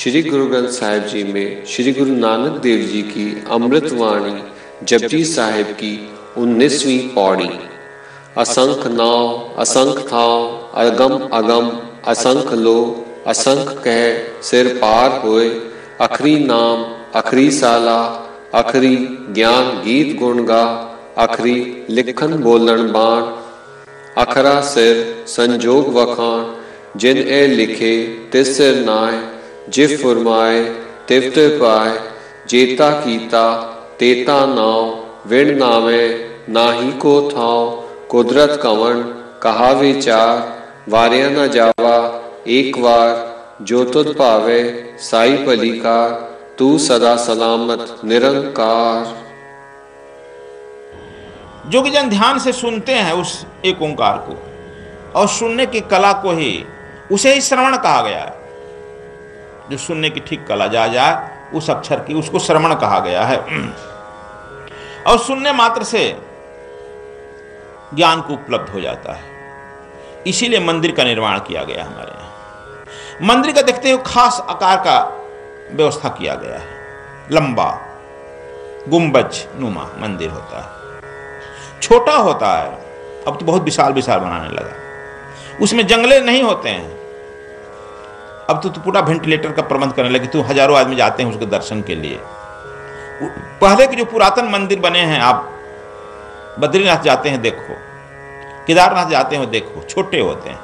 श्री गुरु ग्रंथ साहिब जी में श्री गुरु नानक देव जी की अमृत वाणी जपजी साहिब की 19वीं पौड़ी। असंख नाव असंख थाव अगम अगम असंख लो असंख कह सिर पार होए। अखरी नाम अखरी साला अखरी ज्ञान गीत गुण गा। अखरी लिखन बोलन बाण अखरा सिर संजोग वखाण। जिन ए लिखे तिस सिर नाय जिव फुरमाए तिव तिव पाए। जेता कीता तेता नाव विण नामे नाही को थाव। कुदरत कंवण कहा विचार वारिया न जावा एक वार। जो तुध पावे साई पलिकार तू सदा सलामत निरंकार। जोगीजन ध्यान से सुनते हैं उस एक ओंकार को, और सुनने की कला को ही उसे ही श्रवण कहा गया है। जो सुनने की ठीक कला जाए उस अक्षर की, उसको श्रवण कहा गया है। और सुनने मात्र से ज्ञान को उपलब्ध हो जाता है। इसीलिए मंदिर का निर्माण किया गया हमारे यहाँ। मंदिर का देखते हुए खास आकार का व्यवस्था किया गया है। लंबा गुंबज नुमा मंदिर होता है, छोटा होता है, अब तो बहुत विशाल विशाल बनाने लगा। उसमें जंगले नहीं होते हैं, अब तो पूरा वेंटिलेटर का प्रबंध करने लगे। तो हजारों आदमी जाते हैं उसके दर्शन के लिए। पहले के जो पुरातन मंदिर बने हैं, आप बद्रीनाथ जाते हैं देखो, केदारनाथ जाते हैं देखो, छोटे होते हैं,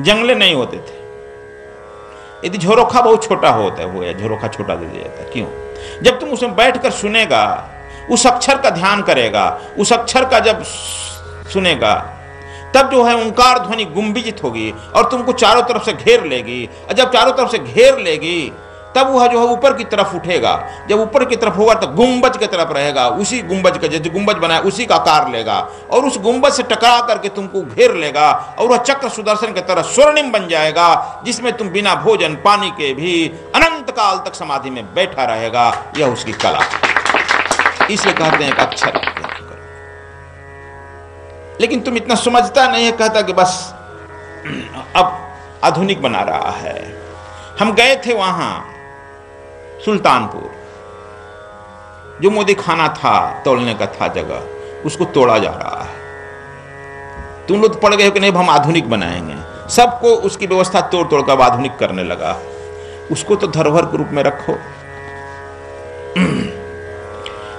जंगले नहीं होते थे। यदि झरोखा बहुत छोटा होता है, झरोखा छोटा दे दिया जाता है। क्यों? जब तुम उसमें बैठकर सुनेगा, उस अक्षर का ध्यान करेगा, उस अक्षर का जब सुनेगा, तब जो है ओंकार ध्वनि गुंबिजित होगी और तुमको चारों तरफ से घेर लेगी। और जब चारों तरफ से घेर लेगी, तब वह जो है ऊपर की तरफ उठेगा। जब ऊपर की तरफ होगा तो गुंबज की तरफ रहेगा। उसी गुंबज का जो गुंबज बनाया उसी का आकार लेगा, और उस गुंबज से टकरा करके तुमको घेर लेगा, और वह चक्र सुदर्शन की तरह स्वर्णिम बन जाएगा, जिसमें तुम बिना भोजन पानी के भी अनंत काल तक समाधि में बैठा रहेगा। यह उसकी कला, इसलिए कहते हैं अक्षर। लेकिन तुम इतना समझता नहीं है, कहता कि बस अब आधुनिक बना रहा है। हम गए थे वहां सुल्तानपुर, जो मोदी खाना था, तोड़ने का था जगह, उसको तोड़ा जा रहा है। तुम लोग पड़ गए हो कि नहीं हम आधुनिक बनाएंगे। सबको उसकी व्यवस्था तोड़ तोड़ कर आधुनिक करने लगा। उसको तो धरोहर के रूप में रखो।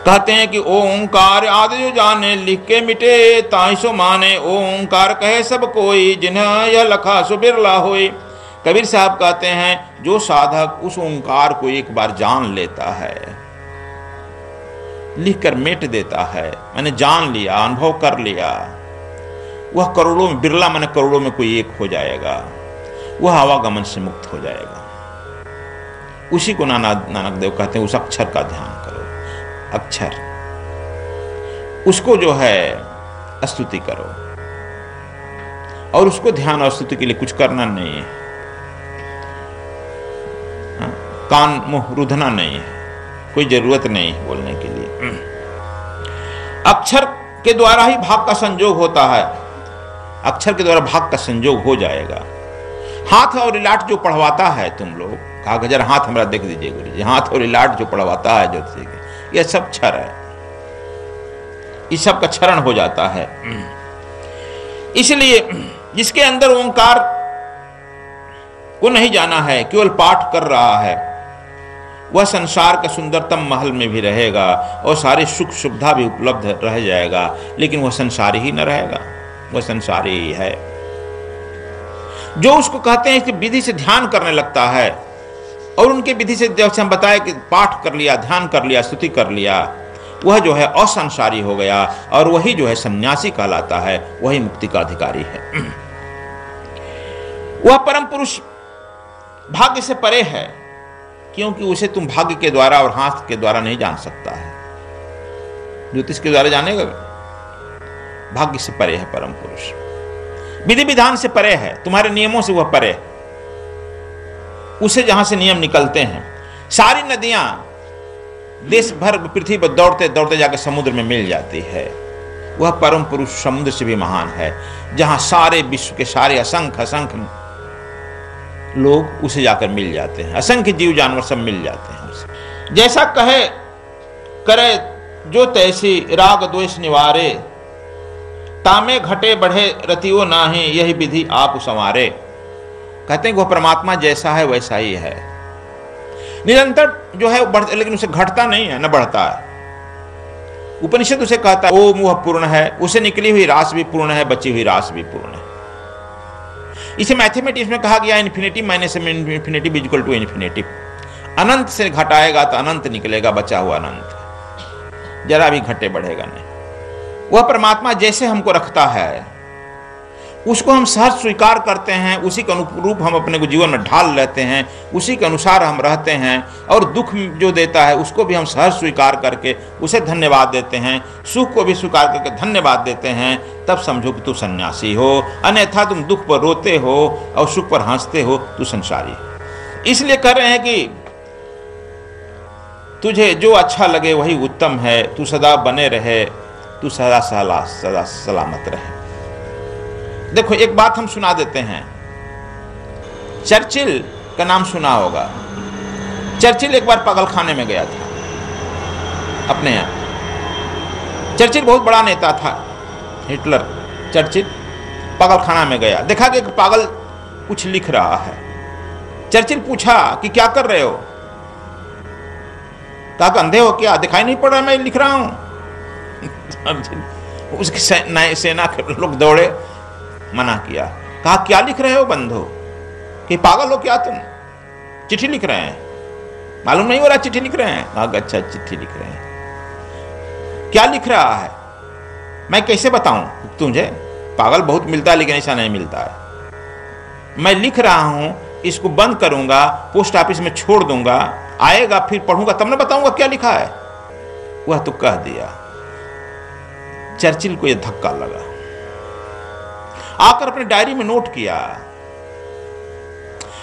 कहते हैं कि ओंकार आदि जो जाने लिख के मिटे ताई सो माने। ओंकार कहे सब कोई जिन्हें यह लखा सो बिरला होए। कबीर साहब कहते हैं जो साधक उस ओंकार को एक बार जान लेता है, लिख कर मिट देता है, मैंने जान लिया, अनुभव कर लिया, वह करोड़ों में, बिरला मैंने करोड़ों में कोई एक हो जाएगा। वह आवागमन से मुक्त हो जाएगा। उसी को नानक देव कहते हैं उस अक्षर का ध्यान करो। अक्षर, उसको जो है स्तुति करो, और उसको ध्यान और स्तुति के लिए कुछ करना नहीं है। कान मुंह रुधना नहीं है, कोई जरूरत नहीं है बोलने के लिए। अक्षर के द्वारा ही भाग का संयोग होता है। अक्षर के द्वारा भाग का संयोग हो जाएगा। हाथ और इलाट जो पढ़वाता है, तुम लोग कहा जरा हाथ हमरा देख दीजिए गुरु जी, हाथ और इलाट जो पढ़वाता है ज्योतिषी के, यह सब क्षर है। इस सब का क्षरण हो जाता है। इसलिए जिसके अंदर ओंकार को नहीं जाना है, केवल पाठ कर रहा है, वह संसार के सुंदरतम महल में भी रहेगा और सारी सुख सुविधा भी उपलब्ध रह जाएगा, लेकिन वह संसारी ही न रहेगा, वह संसारी ही है। जो उसको कहते हैं कि विधि से ध्यान करने लगता है, और उनके विधि से जैसे हम बताए कि पाठ कर लिया, ध्यान कर लिया, स्तुति कर लिया, वह जो है असंसारी हो गया, और वही जो है सन्यासी कहलाता है, वही मुक्ति का अधिकारी है। वह परम पुरुष भाग्य से परे है, क्योंकि उसे तुम भाग्य के द्वारा और हाथ के द्वारा नहीं जान सकता है। ज्योतिष के द्वारा जानेगा, भाग्य से परे है परम पुरुष। विधि विधान से परे है, तुम्हारे नियमों से वह परे है। उसे जहां से नियम निकलते हैं, सारी नदियां देश भर पृथ्वी पर दौड़ते दौड़ते जाकर समुद्र में मिल जाती है। वह परम पुरुष समुद्र से भी महान है, जहां सारे विश्व के सारे असंख्य असंख्य लोग उसे जाकर मिल जाते हैं, असंख्य जीव जानवर सब मिल जाते हैं उसे। जैसा कहे करे जो तैसी राग द्वेष निवारे, तामे घटे बढ़े रतियो नाहि यही विधि आप संवारे। कहते हैं कि वह परमात्मा जैसा है वैसा ही है, निरंतर जो है बढ़ता, लेकिन उसे घटता नहीं है न बढ़ता है। उपनिषद उसे कहता है ओम वह पूर्ण है, उसे निकली हुई रास भी पूर्ण है, बची हुई रास भी पूर्ण है। इसे मैथमेटिक्स में कहा गया infinity minus infinity equal to infinity. अनंत से घटाएगा तो अनंत निकलेगा, बचा हुआ अनंत, जरा भी घटे बढ़ेगा नहीं। वह परमात्मा जैसे हमको रखता है उसको हम सहज स्वीकार करते हैं, उसी के अनुरूप हम अपने को जीवन में ढाल लेते हैं, उसी के अनुसार हम रहते हैं। और दुख जो देता है उसको भी हम सहज स्वीकार करके उसे धन्यवाद देते हैं, सुख को भी स्वीकार करके धन्यवाद देते हैं। तब समझो कि तू सन्यासी हो, अन्यथा तुम दुख पर रोते हो और सुख पर हंसते हो, तू संसारी। इसलिए कह रहे हैं कि तुझे जो अच्छा लगे वही उत्तम है, तू सदा बने रहे, तू सदा सलामत रहे। देखो एक बात हम सुना देते हैं, चर्चिल का नाम सुना होगा। चर्चिल एक बार पागल खाने में गया था अपने यहाँ। चर्चिल बहुत बड़ा नेता था, हिटलर। चर्चिल पागल खाना में गया, देखा कि एक पागल कुछ लिख रहा है। चर्चिल पूछा कि क्या कर रहे हो? कहा अंधे हो क्या, दिखाई नहीं पड़ रहा मैं लिख रहा हूं? उसकी सेना के लोग दौड़े, मना किया। कहा क्या लिख रहे हो बंधु, कि पागल हो क्या तुम? चिट्ठी लिख रहे हैं, मालूम नहीं हो रहा चिट्ठी लिख रहे हैं? कहा अच्छा चिट्ठी लिख रहे हैं। क्या लिख रहा है मैं कैसे बताऊं तुझे? पागल बहुत मिलता है लेकिन ऐसा नहीं मिलता है। मैं लिख रहा हूं, इसको बंद करूंगा, पोस्ट ऑफिस में छोड़ दूंगा, आएगा फिर पढ़ूंगा तब ना बताऊंगा क्या लिखा है। वह तो कह दिया। चर्चिल को यह धक्का लगा, आकर अपने डायरी में नोट किया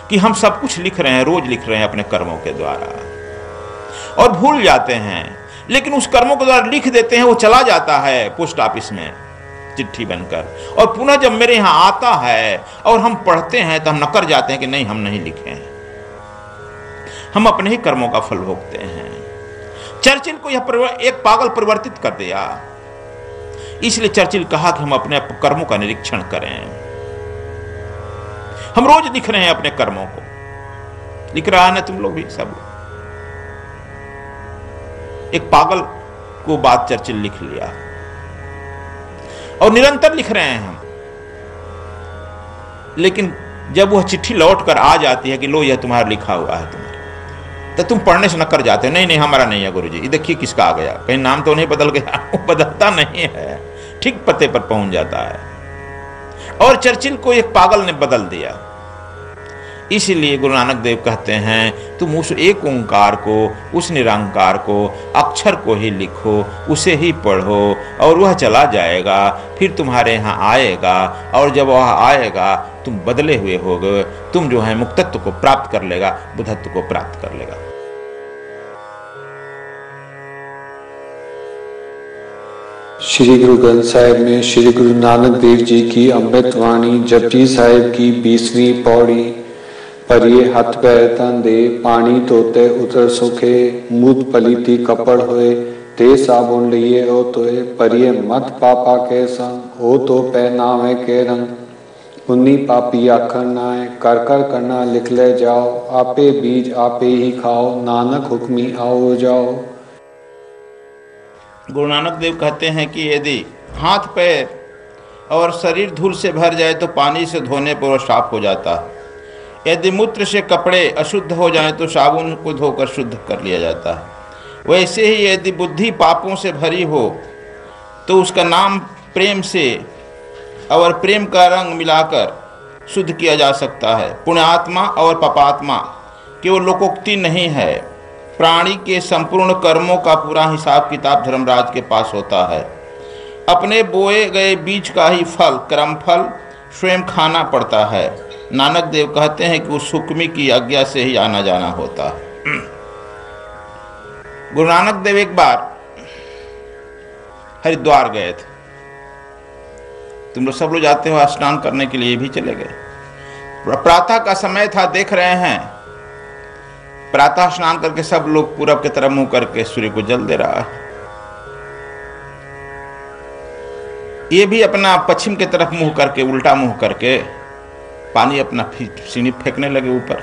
कि हम सब कुछ लिख रहे हैं, रोज लिख रहे हैं अपने कर्मों के द्वारा, और भूल जाते हैं। लेकिन उस कर्मों के द्वारा लिख देते हैं, वो चला जाता है पोस्ट ऑफिस में चिट्ठी बनकर, और पुनः जब मेरे यहां आता है और हम पढ़ते हैं तो हम नकर जाते हैं कि नहीं हम नहीं लिखे हैं, हम अपने ही कर्मों का फल भोगते हैं। चर्चिल को यह एक पागल परिवर्तित कर दिया। इसलिए चर्चिल कहा कि हम अपने कर्मों का निरीक्षण करें। हम रोज लिख रहे हैं अपने कर्मों को, लिख रहा है ना तुम लोग भी सब। एक पागल को बात चर्चिल लिख लिया और निरंतर लिख रहे हैं हम। लेकिन जब वह चिट्ठी लौट कर आ जाती है कि लो यह तुम्हारा लिखा हुआ है तुम्हारा, तो तुम पढ़ने से न कर जाते हो, नहीं नहीं हमारा नहीं है गुरुजी, ये देखिए किसका आ गया, कहीं नाम तो नहीं बदल गया। वो बदलता नहीं है, ठीक पते पर पहुंच जाता है। और चर्चिल को एक पागल ने बदल दिया। इसीलिए गुरु नानक देव कहते हैं तुम उस एक ओंकार को, उस निरंकार को, अक्षर को ही लिखो, उसे ही पढ़ो, और वह चला जाएगा, फिर तुम्हारे यहाँ आएगा, और जब वह आएगा तुम बदले हुए होगे, तुम जो है मुक्तत्व को प्राप्त कर लेगा, बुद्धत्व को प्राप्त कर लेगा। श्री गुरु ग्रंथ साहिब में श्री गुरु नानक देव जी की अमृत वाणी जपजी साहिब की 20वीं पौड़ी। परिये हाथ पैर तन दे, पानी धोते उतर सुखे, मुद पलीती कपड़ होए, ते साबुन लिए ओ तोए, परिये मत पापा के संग, हो तो पहनावे के रंग। उन्नी पापी आखर नाए, कर कर करना लिख ले जाओ, आपे बीज आपे ही खाओ, नानक हुक्मी आओ जाओ। गुरु नानक देव कहते हैं कि यदि हाथ पैर और शरीर धूल से भर जाए तो पानी से धोने पर वह साफ हो जाता है। यदि मूत्र से कपड़े अशुद्ध हो जाएं तो साबुन को धोकर शुद्ध कर लिया जाता है। वैसे ही यदि बुद्धि पापों से भरी हो तो उसका नाम प्रेम से और प्रेम का रंग मिलाकर शुद्ध किया जा सकता है। पुण्यात्मा और पापात्मा केवल लोकोक्ति नहीं है, प्राणी के संपूर्ण कर्मों का पूरा हिसाब किताब धर्मराज के पास होता है। अपने बोए गए बीज का ही फल, कर्म फल स्वयं खाना पड़ता है। नानक देव कहते हैं कि उस हुक्मी की आज्ञा से ही आना जाना होता है। गुरु नानक देव एक बार हरिद्वार गए थे। तुम लोग सब लोग जाते हो स्नान करने के लिए, भी चले गए। प्रातः का समय था, देख रहे हैं प्रातः स्नान करके सब लोग पूरब की तरफ मुंह करके सूर्य को जल दे रहा है। ये भी अपना पश्चिम की तरफ मुंह करके, उल्टा मुंह करके पानी अपना सीनी फेंकने लगे ऊपर।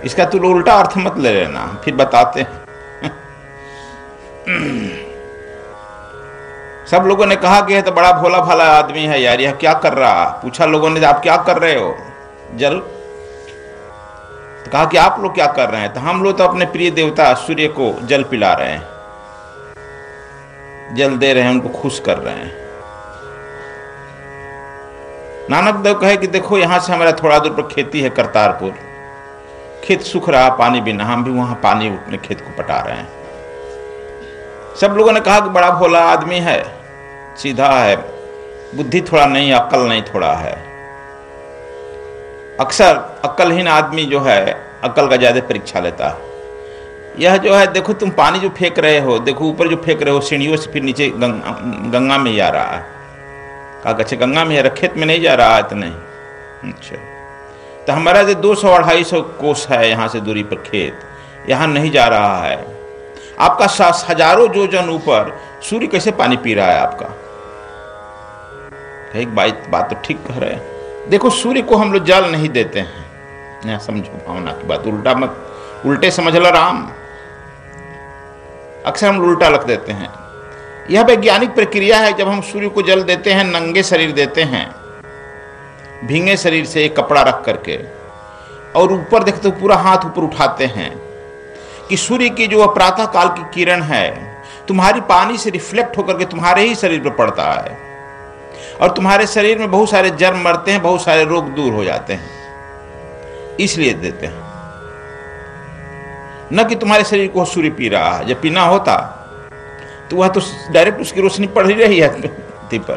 इसका तो उल्टा अर्थ मत ले लेना, फिर बताते हैं। सब लोगों ने कहा कि यह तो बड़ा भोला भाला आदमी है यार, यह क्या कर रहा। पूछा लोगों ने, आप क्या कर रहे हो? जल। तो कहा कि आप लोग क्या कर रहे हैं? तो हम लोग तो अपने प्रिय देवता सूर्य को जल पिला रहे हैं, जल दे रहे हैं, उनको खुश कर रहे हैं। नानक देव कहे कि देखो यहां से हमारा थोड़ा दूर पर खेती है, करतारपुर, खेत सूख रहा पानी बिना, हम भी वहां पानी अपने खेत को पटा रहे हैं। सब लोगों ने कहा कि बड़ा भोला आदमी है, सीधा है, बुद्धि थोड़ा नहीं, अक्ल नहीं थोड़ा है। अक्सर अक्लहीन आदमी जो है अक्ल का ज्यादा परीक्षा लेता है। यह जो है, देखो तुम पानी जो फेंक रहे हो, देखो ऊपर जो फेंक रहे हो सीढ़ियों से फिर नीचे गंगा में ही आ रहा है। कहा अच्छा गंगा में है, खेत में नहीं जा रहा है? तो नहीं। अच्छा, तो हमारा जो 200-250 कोस है यहाँ से दूरी पर खेत, यहाँ नहीं जा रहा है। आपका हजारों जोजन ऊपर सूर्य कैसे पानी पी रहा है आपका? एक बात तो ठीक कह रहे हैं। देखो सूर्य को हम लोग जल नहीं देते हैं, यहाँ समझो भावना की बात, उल्टा मत, उल्टे समझ लो राम। अक्सर हम उल्टा रख देते हैं। यह वैज्ञानिक प्रक्रिया है। जब हम सूर्य को जल देते हैं, नंगे शरीर देते हैं, भींगे शरीर से एक कपड़ा रख करके, और ऊपर देखते हो पूरा हाथ ऊपर उठाते हैं कि सूर्य की जो प्रातः काल की किरण है तुम्हारी पानी से रिफ्लेक्ट होकर के तुम्हारे ही शरीर पर पड़ता है, और तुम्हारे शरीर में बहुत सारे जर्म मरते हैं, बहुत सारे रोग दूर हो जाते हैं, इसलिए देते हैं। न कि तुम्हारे शरीर को सूर्य पी रहा है। जब पीना होता तो वह तो डायरेक्ट उसकी रोशनी पड़ ही रही है पृथ्वी पर,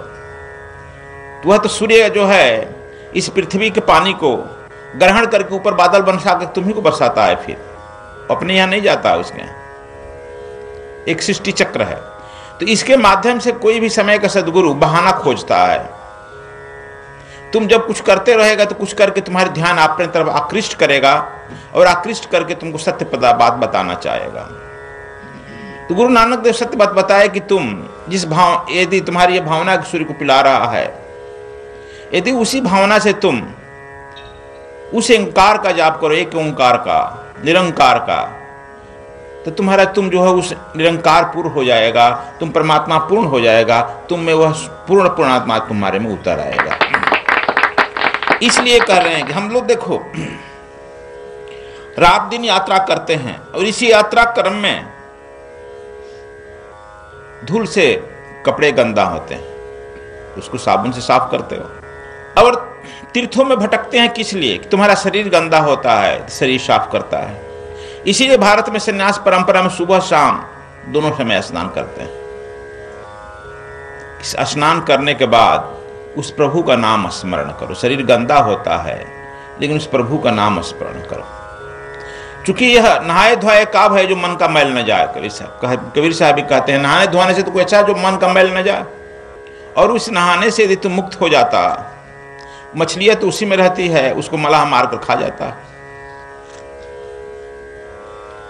तो वह तो सूर्य जो है इस पृथ्वी के पानी को ग्रहण करके ऊपर बादल बरसा के तुम्ही को बरसाता है, फिर अपने यहां नहीं जाता है, उसके यहां एक सृष्टि चक्र है। तो इसके माध्यम से कोई भी समय का सद्गुरु बहाना खोजता है। तुम जब कुछ करते रहेगा तो कुछ करके तुम्हारे ध्यान अपने तरफ आकृष्ट करेगा, और आकृष्ट करके तुमको सत्य बात बताना चाहेगा। तो गुरु नानक देव सत्य बात बताए कि तुम जिस भाव, यदि तुम्हारी यह भावना सूर्य को पिला रहा है, यदि उसी भावना से तुम उस ओंकार का जाप करो, एक ओंकार का, निरंकार का, तो तुम जो है उस निरंकार पूर्ण हो जाएगा, तुम परमात्मा पूर्ण हो जाएगा, तुम में वह पूर्ण पूर्णात्मा तुम्हारे में उतर आएगा। इसलिए कह रहे हैं कि हम लोग देखो रात दिन यात्रा करते हैं, और इसी यात्रा क्रम में धूल से कपड़े गंदा होते हैं, उसको साबुन से साफ करते हो। और तीर्थों में भटकते हैं किस लिए? कि तुम्हारा शरीर गंदा होता है, शरीर साफ करता है। इसीलिए भारत में संन्यास परंपरा में सुबह शाम दोनों समय स्नान करते हैं। स्नान करने के बाद उस प्रभु का नाम स्मरण करो। शरीर गंदा होता है लेकिन उस प्रभु का नाम स्मरण करो, क्योंकि यह नहाए धोए काब है जो मन का मैल न जाए। कबीर साहब भी कहते हैं नहाने धोने से तो कोई अच्छा जो मन का मैल न जाए। और उस नहाने से यदि तुम मुक्त हो जाता, मछलियां तो उसी में रहती है, उसको मलाह मार कर खा जाता है,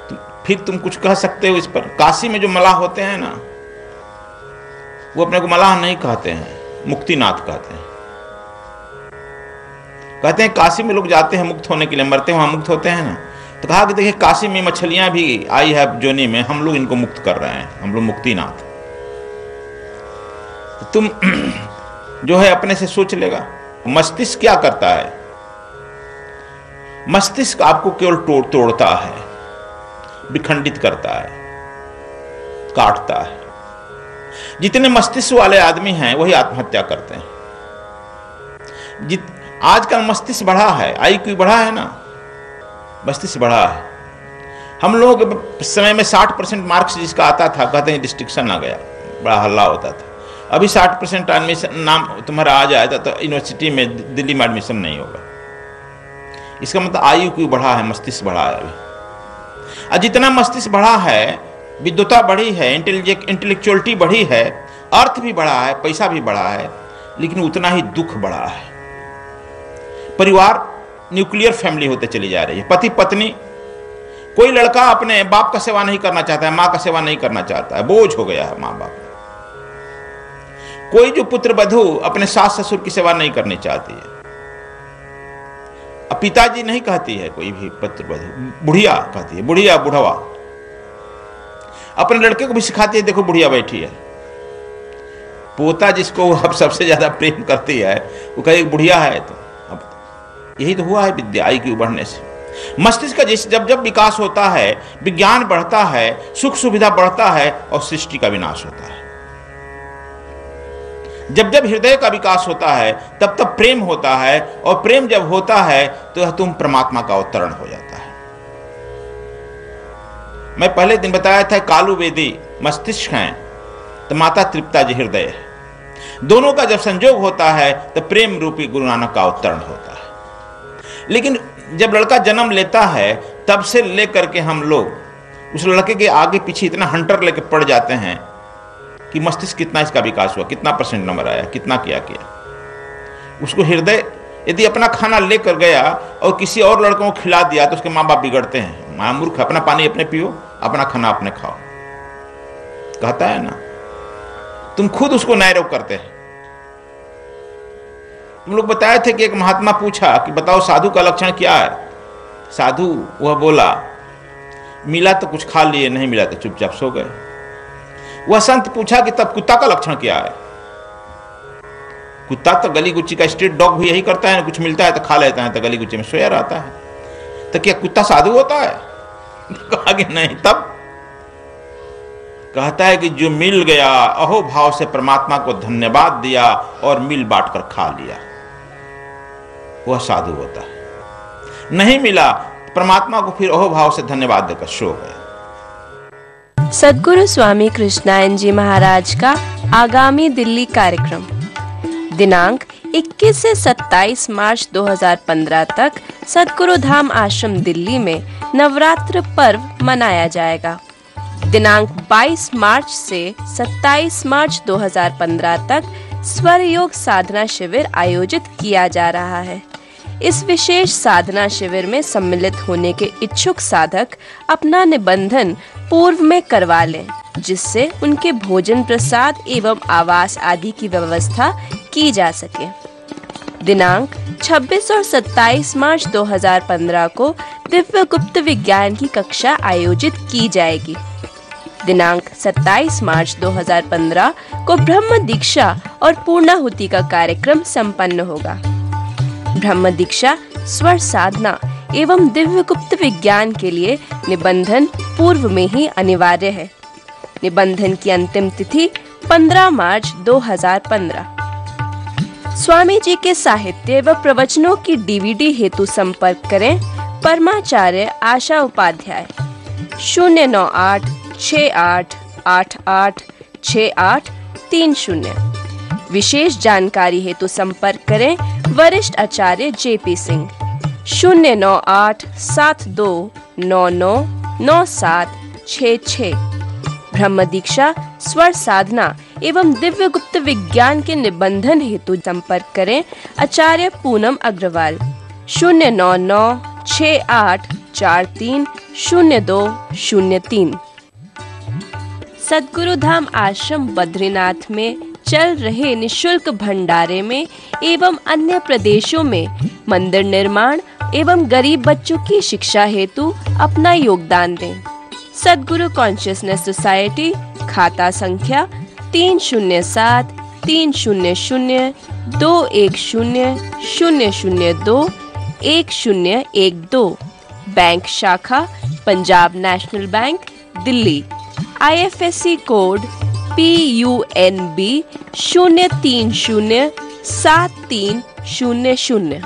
तो फिर तुम कुछ कह सकते हो इस पर? काशी में जो मलाह होते हैं ना, वो अपने को मलाह नहीं कहते हैं, मुक्तिनाथ कहते हैं। कहते हैं काशी में लोग जाते हैं मुक्त होने के लिए, मरते वहां मुक्त होते हैं ना। तो कहा कि देखिए काशी में मछलियां भी आई है जोनी में, हम लोग इनको मुक्त कर रहे हैं, हम लोग मुक्तिनाथ। तो तुम जो है अपने से सोच लेगा। मस्तिष्क क्या करता है? मस्तिष्क आपको केवल तोड़ता है, विखंडित करता है, काटता है। जितने मस्तिष्क वाले आदमी हैं वही आत्महत्या करते हैं। आजकल मस्तिष्क बढ़ा है, IQ बढ़ा है ना, मस्तिष्क बढ़ा है। हम लोग के समय में 60% मार्क्स जिसका आता था, कहते हैं डिस्ट्रिक्शन आ गया, बड़ा हल्ला होता था। अभी 60% एडमिशन नाम तुम्हारा आ जाएगा तो यूनिवर्सिटी में, दिल्ली में एडमिशन नहीं होगा। इसका मतलब IQ बढ़ा है, मस्तिष्क बढ़ा है अभी। और जितना मस्तिष्क बढ़ा है, विद्वता बढ़ी है, इंटेलेक्चुअलिटी बढ़ी है, अर्थ भी बढ़ा है, पैसा भी बढ़ा है, लेकिन उतना ही दुख बढ़ा है। परिवार न्यूक्लियर फैमिली होते चली जा रही है। पति पत्नी, कोई लड़का अपने बाप का सेवा नहीं करना चाहता है, मां का सेवा नहीं करना चाहता है, बोझ हो गया है मां बाप। कोई जो पुत्र वधू अपने सास ससुर की सेवा नहीं करनी चाहती है। अब पिताजी नहीं कहती है कोई भी पुत्र वधू, बुढ़िया कहती है, बुढ़िया बुढ़वा। अपने लड़के को भी सिखाती है, देखो बुढ़िया बैठी है। पोता जिसको अब सबसे ज्यादा प्रेम करती है वो कहे बुढ़िया है। तो अब यही तो हुआ है विद्या IQ बढ़ने से। मस्तिष्क का जब जब विकास होता है, विज्ञान बढ़ता है, सुख सुविधा बढ़ता है और सृष्टि का विनाश होता है। जब जब हृदय का विकास होता है तब तब प्रेम होता है, और प्रेम जब होता है तो तुम परमात्मा का अवतरण हो जाता है। मैं पहले दिन बताया था कालू वेदी मस्तिष्क है तो माता तृप्ता जी हृदय है। दोनों का जब संयोग होता है तो प्रेम रूपी गुरु नानक का अवतरण होता है। लेकिन जब लड़का जन्म लेता है तब से लेकर के हम लोग उस लड़के के आगे पीछे इतना हंटर लेके पड़ जाते हैं कि मस्तिष्क कितना इसका विकास हुआ, कितना % नंबर आया, कितना किया। उसको हृदय यदि अपना खाना लेकर गया और किसी और लड़कों को खिला दिया तो उसके माँ बाप बिगड़ते हैं। मां मूर्ख, अपना पानी अपने पियो, अपना खाना अपने खाओ, कहता है ना। तुम खुद उसको नैरो करते हैं। तुम लोग बताए थे कि एक महात्मा पूछा कि बताओ साधु का लक्षण क्या है। साधु वह बोला, मिला तो कुछ खा लिए, नहीं मिला तो चुपचाप सो गए। वह संत पूछा कि तब कुत्ता का लक्षण क्या है। कुत्ता तो गली गुच्ची का, स्ट्रीट डॉग भी यही करता है, कुछ मिलता है तो खा लेता है, तो गली गुच्ची में सोया रहता है। तो क्या कुत्ता साधु होता है? कहा कि नहीं। तब कहता है कि जो मिल गया अहो भाव से परमात्मा को धन्यवाद दिया और मिल बांट कर खा लिया, वह साधु होता है। नहीं मिला परमात्मा को फिर अहो भाव से धन्यवाद देकर सो गया। सद्गुरु स्वामी कृष्णायन जी महाराज का आगामी दिल्ली कार्यक्रम दिनांक 21 से 27 मार्च 2015 तक सद्गुरु धाम आश्रम दिल्ली में नवरात्र पर्व मनाया जाएगा। दिनांक 22 मार्च से 27 मार्च 2015 तक स्वर योग साधना शिविर आयोजित किया जा रहा है। इस विशेष साधना शिविर में सम्मिलित होने के इच्छुक साधक अपना निबंधन पूर्व में करवा लें, जिससे उनके भोजन प्रसाद एवं आवास आदि की व्यवस्था की जा सके। दिनांक 26 और 27 मार्च 2015 को दिव्य गुप्त विज्ञान की कक्षा आयोजित की जाएगी। दिनांक 27 मार्च 2015 को ब्रह्म दीक्षा और पूर्णाहुति का कार्यक्रम संपन्न होगा। ब्रह्म दीक्षा, स्वर साधना एवं दिव्य गुप्त विज्ञान के लिए निबंधन पूर्व में ही अनिवार्य है। निबंधन की अंतिम तिथि 15 मार्च 2015। स्वामी जी के साहित्य व प्रवचनों की DVD हेतु संपर्क करें परमाचार्य आशा उपाध्याय 09868886830। विशेष जानकारी हेतु संपर्क करें वरिष्ठ आचार्य JP सिंह 09872999766। ब्रह्म दीक्षा, स्वर साधना एवं दिव्य गुप्त विज्ञान के निबंधन हेतु संपर्क करें आचार्य पूनम अग्रवाल 09968430203। सद्गुरु धाम आश्रम बद्रीनाथ में चल रहे निशुल्क भंडारे में एवं अन्य प्रदेशों में मंदिर निर्माण एवं गरीब बच्चों की शिक्षा हेतु अपना योगदान दें। सद्गुरु कॉन्शियसनेस सोसाइटी, खाता संख्या 307-300-210-002-1012, बैंक शाखा Punjab national bank Delhi, IFSC code PUNB 0307300।